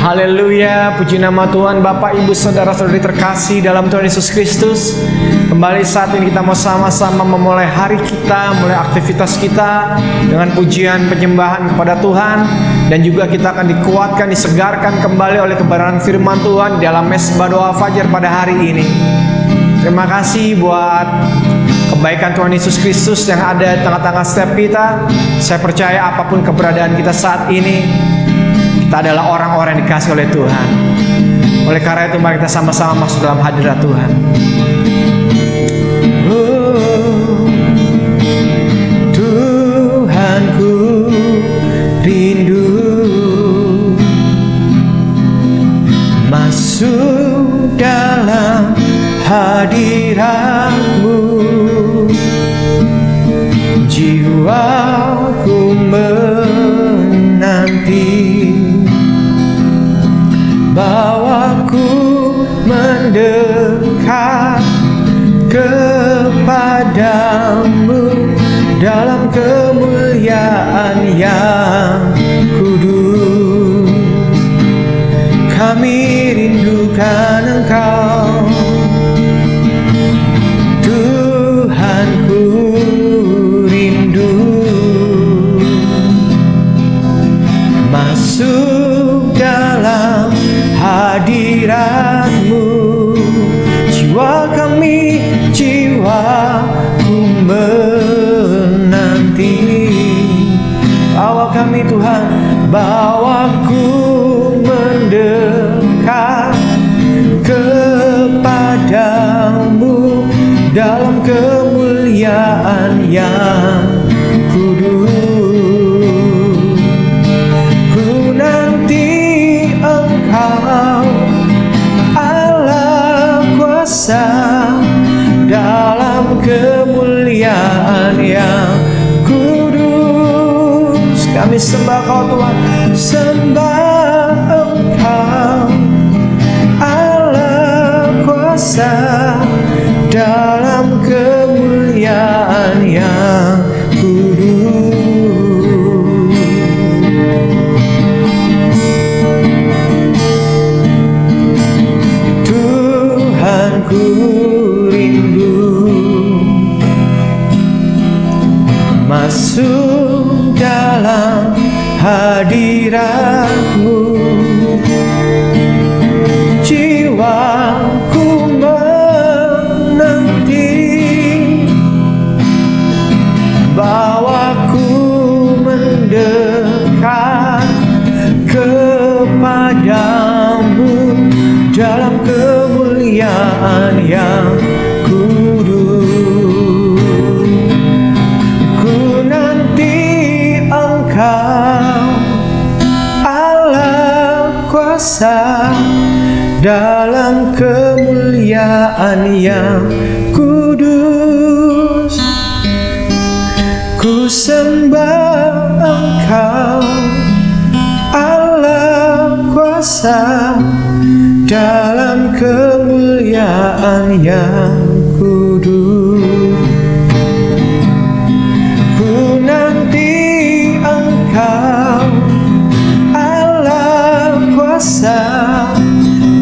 Haleluya, puji nama Tuhan. Bapak, Ibu, Saudara-saudari terkasih dalam Tuhan Yesus Kristus, kembali saat ini kita mau sama-sama memulai hari kita, mulai aktivitas kita dengan pujian penyembahan kepada Tuhan. Dan juga kita akan dikuatkan, disegarkan kembali oleh kebenaran firman Tuhan di dalam mesbah doa fajar pada hari ini. Terima kasih buat kebaikan Tuhan Yesus Kristus yang ada di tengah-tengah setiap kita. Saya percaya apapun keberadaan kita saat ini, kita adalah orang-orang yang dikasih oleh Tuhan. Oleh karena itu mari kita sama-sama masuk dalam hadirat Tuhan. Tuhanku rindu masuk dalam hadirat-Mu. Jiwaku menanti, bawaku mendekat kepadamu dalam kemuliaan yang kudus. Kami rindukan Engkau, Tuhanku rindu masuk dalam hadirat-Mu. Jiwaku menanti, bawa kami Tuhan, bawaku mendekat kepadamu dalam kemuliaan yang kudus. Ku nanti Engkau Allah kuasa dalam kemuliaan yang kudus. Kami sembah Kau Tuhan, sembah Engkau Allah kuasa dalam kemuliaan yang kudus. Tuhanku rindu masuk dalam hadirat-Mu. Jiwaku menanti, bawaku mendekat kepadamu dalam kemuliaan yang kudus. Ku nanti Engkau Allah kuasa dalam kemuliaan yang kudus. Ku sembah Engkau Allah kuasa dalam kemuliaan yang kudus. Ku nanti Engkau Allah kuasa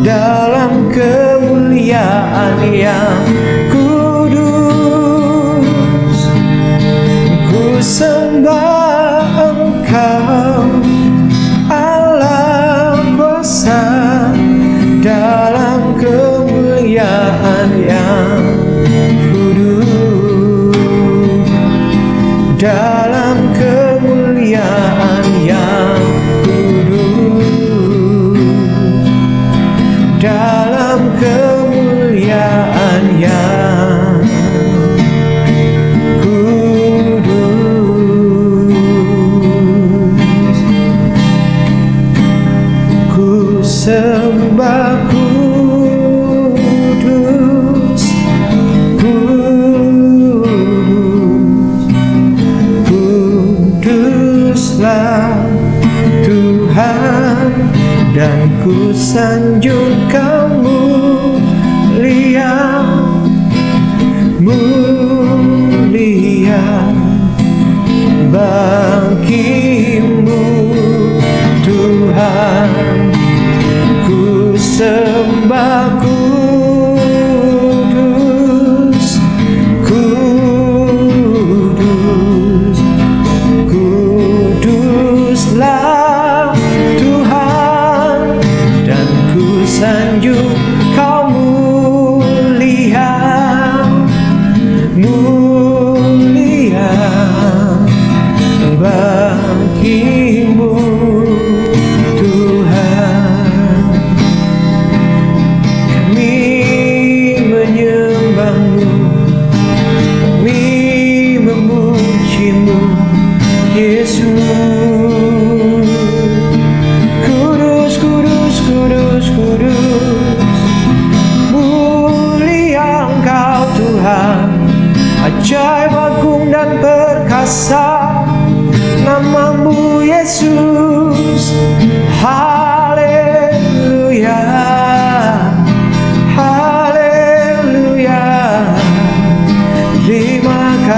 dalam kemuliaan yang kudus. Ku sembah Engkau Allah kuasa dalam kemuliaan yang kudus. Dalam kemuliaan yang kudus. Dalam kemuliaan yang kudus. Ku sembah kudus, kudus, kuduslah Tuhan, dan ku sanjung Kamu mulia, mulia bangkimu Tuhan.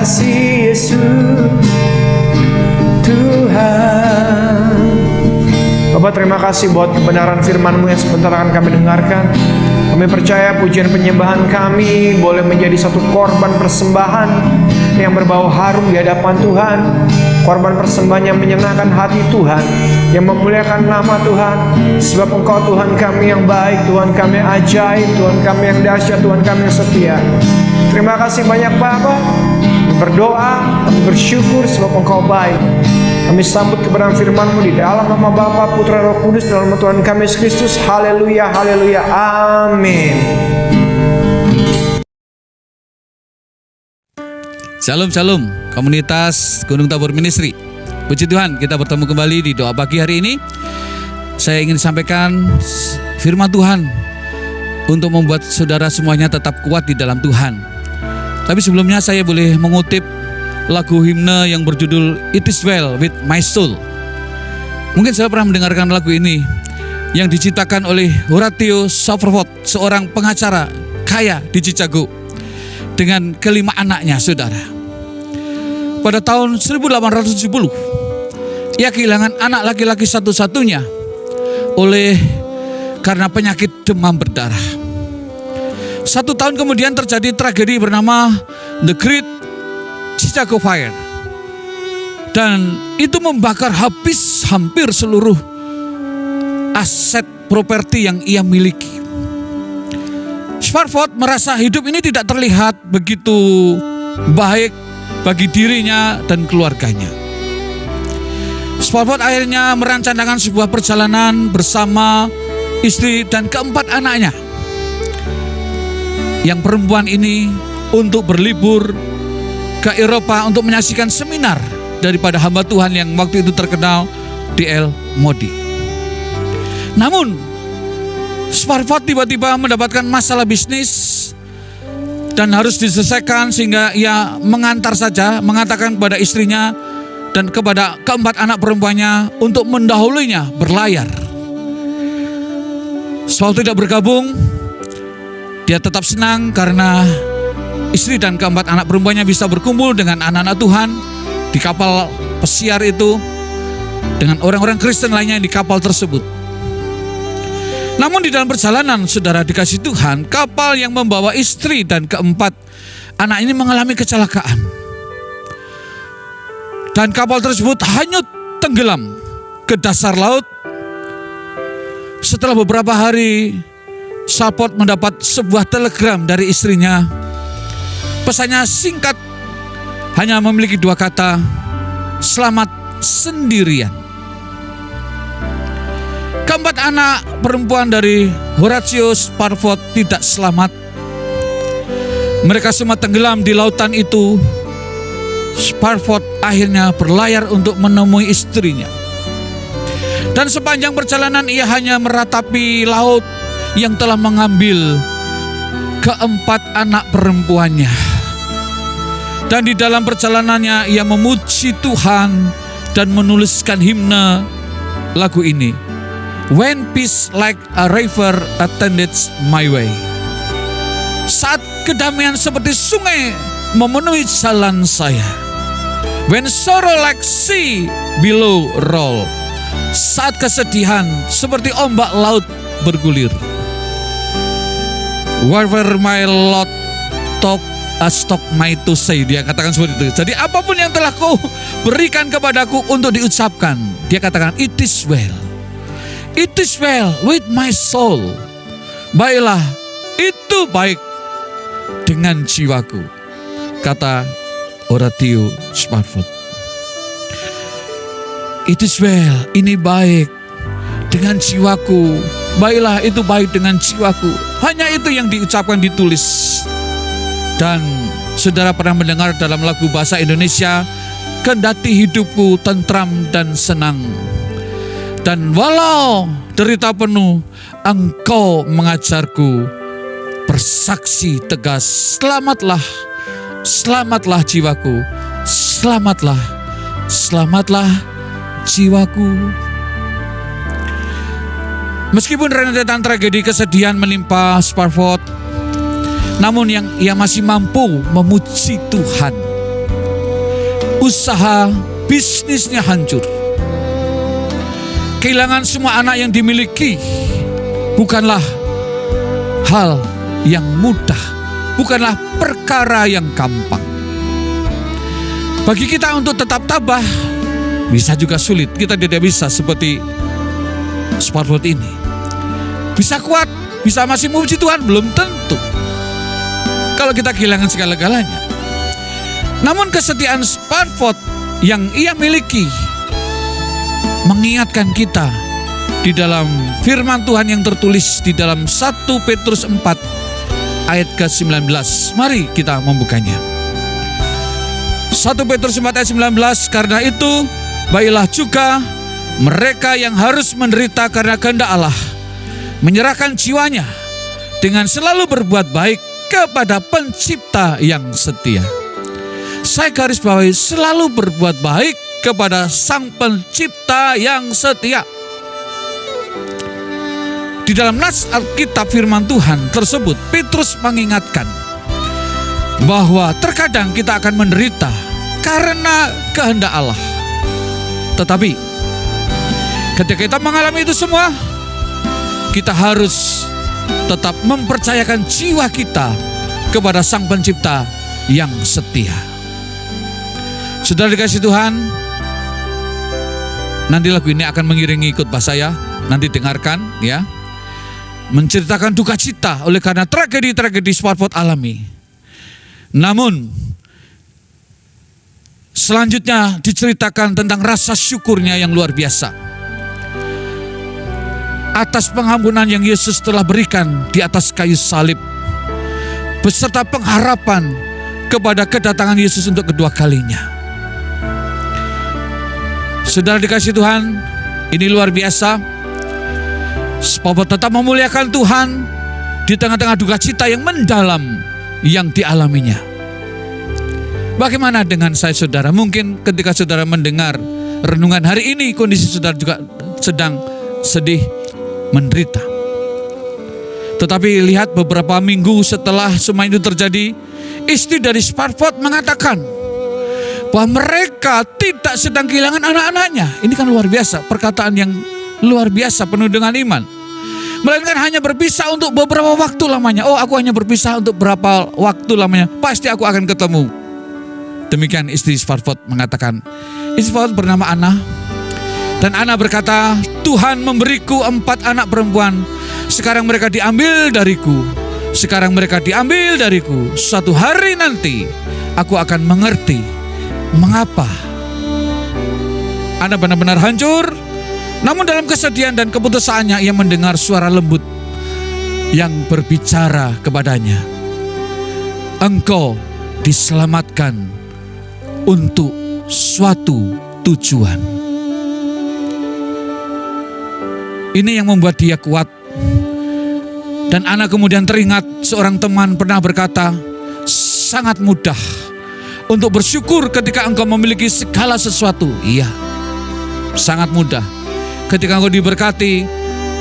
kasih Yesus Tuhan. Bapak, terima kasih buat kebenaran firman-Mu yang sebentar akan kami dengarkan. Kami percaya pujian penyembahan kami boleh menjadi satu korban persembahan yang berbau harum di hadapan Tuhan. Korban persembahan yang menyenangkan hati Tuhan, yang memuliakan nama Tuhan. Sebab Engkau Tuhan kami yang baik, Tuhan kami yang ajaib, Tuhan kami yang dahsyat, Tuhan kami yang setia. Terima kasih banyak Bapa. Berdoa, kami bersyukur sebab Engkau baik. Kami sambut kebenaran firman-Mu di dalam nama Bapa, Putra, Roh Kudus, dalam nama Tuhan kami Yesus Kristus. Haleluya, haleluya, amin. Shalom, shalom, komunitas Gunung Tabor Ministry. Puji Tuhan, kita bertemu kembali di doa pagi hari ini. Saya ingin sampaikan firman Tuhan untuk membuat saudara semuanya tetap kuat di dalam Tuhan. Tapi sebelumnya saya boleh mengutip lagu himne yang berjudul It Is Well With My Soul. Mungkin saya pernah mendengarkan lagu ini yang diciptakan oleh Horatio Spafford, seorang pengacara kaya di Chicago dengan kelima anaknya, saudara. Pada tahun 1870, ia kehilangan anak laki-laki satu-satunya karena penyakit demam berdarah. 1 tahun kemudian terjadi tragedi bernama The Great Chicago Fire, dan itu membakar habis hampir seluruh aset properti yang ia miliki. Spafford merasa hidup ini tidak terlihat begitu baik bagi dirinya dan keluarganya. Spafford akhirnya merancangkan sebuah perjalanan bersama istri dan keempat anaknya. Yang perempuan ini untuk berlibur ke Eropa untuk menyaksikan seminar daripada hamba Tuhan yang waktu itu terkenal, D.L. Moody. Namun Spafford tiba-tiba mendapatkan masalah bisnis dan harus diselesaikan, sehingga ia mengatakan kepada istrinya dan kepada keempat anak perempuannya untuk mendahulunya berlayar. Spafford tidak bergabung. Dia tetap senang karena istri dan keempat anak perempuannya bisa berkumpul dengan anak-anak Tuhan di kapal pesiar itu dengan orang-orang Kristen lainnya di kapal tersebut. Namun di dalam perjalanan, saudara dikasih Tuhan, kapal yang membawa istri dan keempat anak ini mengalami kecelakaan. Dan kapal tersebut hanyut tenggelam ke dasar laut. Setelah beberapa hari, Spafford mendapat sebuah telegram dari istrinya. Pesannya singkat, hanya memiliki 2 kata, selamat sendirian. Keempat anak perempuan dari Horatio Spafford tidak selamat. Mereka semua tenggelam di lautan itu. Spafford akhirnya berlayar untuk menemui istrinya. Dan sepanjang perjalanan ia hanya meratapi laut yang telah mengambil keempat anak perempuannya. Dan di dalam perjalanannya ia memuji Tuhan dan menuliskan himne lagu ini. When peace like a river attendeth my way. Saat kedamaian seperti sungai memenuhi jalan saya. When sorrow like sea below roll. Saat kesedihan seperti ombak laut bergulir. Wherever my lot talk stock my to say. Dia katakan seperti itu. Jadi apapun yang telah kau berikan kepadaku untuk diucapkan, dia katakan it is well. It is well with my soul. Baiklah, itu baik dengan jiwaku, kata Horatio Spafford. It is well, ini baik dengan jiwaku. Baiklah, itu baik dengan jiwaku. Hanya itu yang diucapkan, ditulis. Dan saudara pernah mendengar dalam lagu bahasa Indonesia, kendati hidupku tentram dan senang. Dan walau derita penuh, engkau mengajarku bersaksi tegas. Selamatlah, selamatlah jiwaku. Selamatlah, selamatlah jiwaku. Meskipun rentetan tragedi kesedihan menimpa Spafford, namun yang ia masih mampu memuji Tuhan. usaha bisnisnya hancur. Kehilangan semua anak yang dimiliki bukanlah hal yang mudah, bukanlah perkara yang gampang. Bagi kita untuk tetap tabah bisa juga sulit. Kita tidak bisa seperti Sparford ini. Bisa kuat, bisa masih memuji Tuhan, belum tentu kalau kita kehilangan segala-galanya. Namun kesetiaan Sparford yang ia miliki mengingatkan kita di dalam firman Tuhan yang tertulis di dalam 1 Petrus 4 ayat ke-19. Mari kita membukanya. 1 Petrus 4 ayat 19, karena itu baiklah juga mereka yang harus menderita karena kehendak Allah menyerahkan jiwanya dengan selalu berbuat baik kepada Pencipta yang setia. Saya garis bawahi, selalu berbuat baik kepada Sang Pencipta yang setia. Di dalam nas Alkitab firman Tuhan tersebut, Petrus mengingatkan bahwa terkadang kita akan menderita karena kehendak Allah. Tetapi ketika kita mengalami itu semua, kita harus tetap mempercayakan jiwa kita kepada Sang Pencipta yang setia. Saudara dikasih Tuhan, nanti lagu ini akan mengiringi khotbah saya. Nanti dengarkan ya. Menceritakan duka cita oleh karena tragedi-tragedi Sparford alami. Namun selanjutnya diceritakan tentang rasa syukurnya yang luar biasa atas pengampunan yang Yesus telah berikan di atas kayu salib, beserta pengharapan kepada kedatangan Yesus untuk kedua kalinya. Saudara dikasih Tuhan, ini luar biasa. Sparford tetap memuliakan Tuhan di tengah-tengah duka cita yang mendalam yang dialaminya. Bagaimana dengan saya saudara? Mungkin ketika saudara mendengar renungan hari ini, kondisi saudara juga sedang sedih, menderita. Tetapi lihat beberapa minggu setelah semua itu terjadi, istri dari Sparford mengatakan bahwa mereka tidak sedang kehilangan anak-anaknya. Ini kan luar biasa, perkataan yang luar biasa penuh dengan iman. Melainkan hanya berpisah untuk beberapa waktu lamanya. Oh, aku hanya berpisah untuk berapa waktu lamanya, pasti aku akan ketemu. Demikian istri Sparford mengatakan. Istri Sparford bernama Anna. Dan Anna berkata, Tuhan memberiku 4 anak perempuan. Sekarang mereka diambil dariku. Sekarang mereka diambil dariku. Suatu hari nanti aku akan mengerti mengapa. Anna benar-benar hancur. Namun dalam kesedihan dan keputusannya, ia mendengar suara lembut yang berbicara kepadanya. Engkau diselamatkan untuk suatu tujuan. Ini yang membuat dia kuat. Dan Anna kemudian teringat seorang teman pernah berkata, sangat mudah untuk bersyukur ketika engkau memiliki segala sesuatu. Iya, sangat mudah. Ketika engkau diberkati,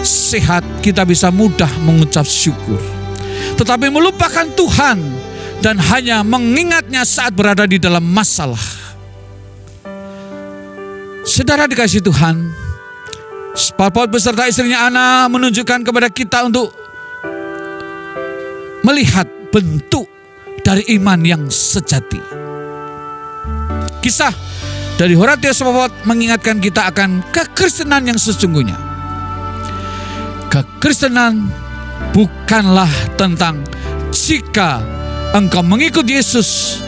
sehat, kita bisa mudah mengucap syukur. Tetapi melupakan Tuhan dan hanya mengingatnya saat berada di dalam masalah. Saudara dikasih Tuhan, Sparford beserta istrinya Anna menunjukkan kepada kita untuk melihat bentuk dari iman yang sejati. Kisah dari Horatius Sparford mengingatkan kita akan kekristenan yang sesungguhnya. Kekristenan bukanlah tentang jika engkau mengikut Yesus,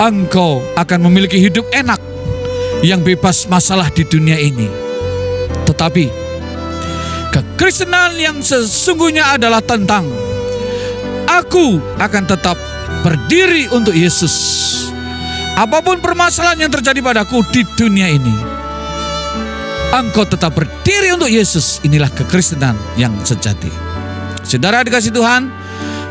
engkau akan memiliki hidup enak yang bebas masalah di dunia ini. Tetapi kekristenan yang sesungguhnya adalah tentang aku akan tetap berdiri untuk Yesus. Apapun permasalahan yang terjadi padaku di dunia ini, engkau tetap berdiri untuk Yesus. Inilah kekristenan yang sejati. Saudara dikasih Tuhan,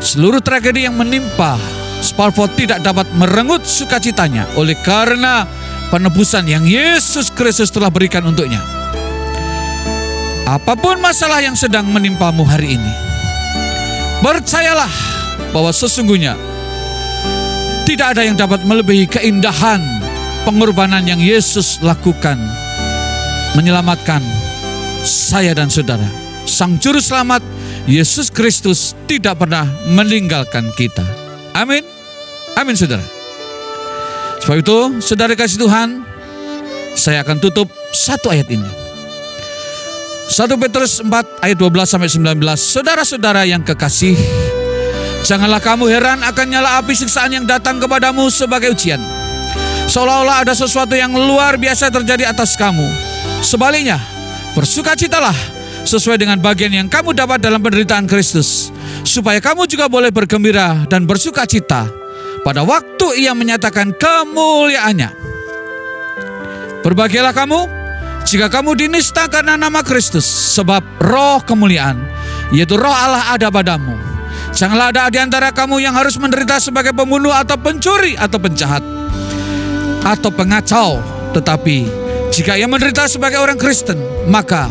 seluruh tragedi yang menimpa Sparford tidak dapat merenggut sukacitanya oleh karena penebusan yang Yesus Kristus telah berikan untuknya. Apapun masalah yang sedang menimpamu hari ini, percayalah bahwa sesungguhnya tidak ada yang dapat melebihi keindahan pengorbanan yang Yesus lakukan menyelamatkan saya dan saudara. Sang Juru Selamat Yesus Kristus tidak pernah meninggalkan kita. Amin. Amin saudara. Sebab itu saudara kasih Tuhan, saya akan tutup satu ayat ini. 1 Petrus 4 ayat 12-19. Saudara-saudara yang kekasih, janganlah kamu heran akan nyala api siksaan yang datang kepadamu sebagai ujian, seolah-olah ada sesuatu yang luar biasa terjadi atas kamu. Sebaliknya, bersukacitalah sesuai dengan bagian yang kamu dapat dalam penderitaan Kristus, supaya kamu juga boleh bergembira dan bersukacita pada waktu Ia menyatakan kemuliaannya. Berbahagialah kamu jika kamu dinista karena nama Kristus, sebab roh kemuliaan, yaitu roh Allah ada padamu. Janganlah ada di antara kamu yang harus menderita sebagai pembunuh atau pencuri atau penjahat atau pengacau, tetapi jika ia menderita sebagai orang Kristen, maka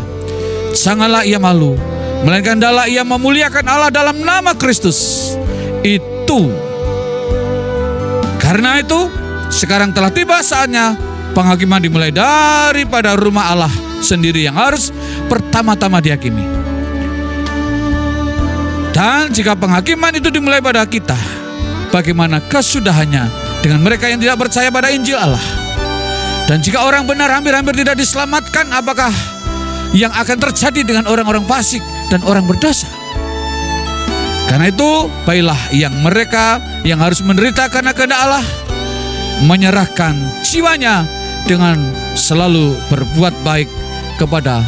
janganlah ia malu, melainkan hendaklah ia memuliakan Allah dalam nama Kristus itu. Karena itu, sekarang telah tiba saatnya penghakiman dimulai daripada rumah Allah sendiri yang harus pertama-tama dihakimi. Dan jika penghakiman itu dimulai pada kita, bagaimana kesudahannya dengan mereka yang tidak percaya pada Injil Allah? Dan jika orang benar hampir-hampir tidak diselamatkan, apakah yang akan terjadi dengan orang-orang fasik dan orang berdosa? Karena itu, baiklah yang mereka yang harus menderita karena kehendak Allah, menyerahkan jiwanya dengan selalu berbuat baik kepada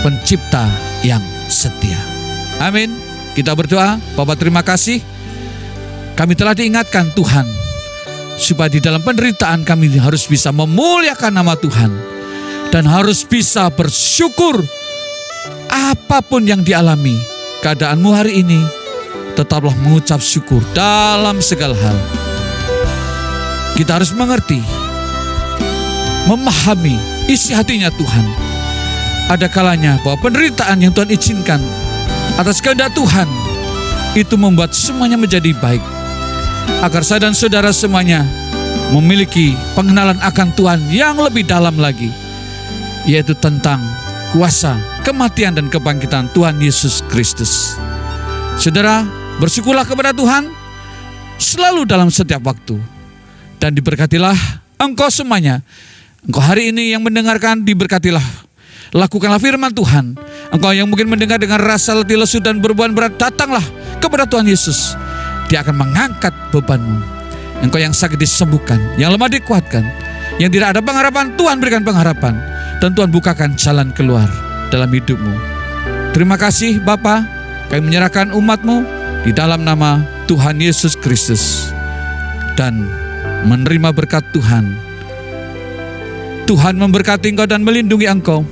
Pencipta yang setia. Amin. Kita berdoa. Bapa, terima kasih, kami telah diingatkan Tuhan, supaya di dalam penderitaan kami harus bisa memuliakan nama Tuhan dan harus bisa bersyukur apapun yang dialami keadaanmu hari ini. Tetaplah mengucap syukur dalam segala hal. Kita harus mengerti, memahami isi hatinya Tuhan. Ada kalanya bahwa penderitaan yang Tuhan izinkan atas kehendak Tuhan itu membuat semuanya menjadi baik, agar saya dan saudara semuanya memiliki pengenalan akan Tuhan yang lebih dalam lagi, yaitu tentang kuasa, kematian dan kebangkitan Tuhan Yesus Kristus. Saudara, bersyukurlah kepada Tuhan selalu dalam setiap waktu, dan diberkatilah engkau semuanya. Engkau hari ini yang mendengarkan, diberkatilah. Lakukanlah firman Tuhan. Engkau yang mungkin mendengar dengan rasa letih, lesu dan beban berat, datanglah kepada Tuhan Yesus. Dia akan mengangkat bebanmu. Engkau yang sakit disembuhkan, yang lemah dikuatkan, yang tidak ada pengharapan, Tuhan berikan pengharapan, dan Tuhan bukakan jalan keluar dalam hidupmu. Terima kasih Bapa, kami menyerahkan umat-Mu di dalam nama Tuhan Yesus Kristus, dan menerima berkat Tuhan. Tuhan memberkati engkau dan melindungi engkau.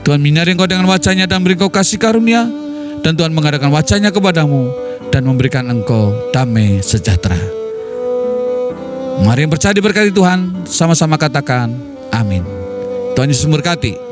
Tuhan menyinari engkau dengan wajah-Nya dan beri engkau kasih karunia, dan Tuhan mengadakan wajah-Nya kepadamu dan memberikan engkau damai sejahtera. Mari yang percaya diberkati Tuhan, sama-sama katakan amin. Tuhan Yesus memberkati.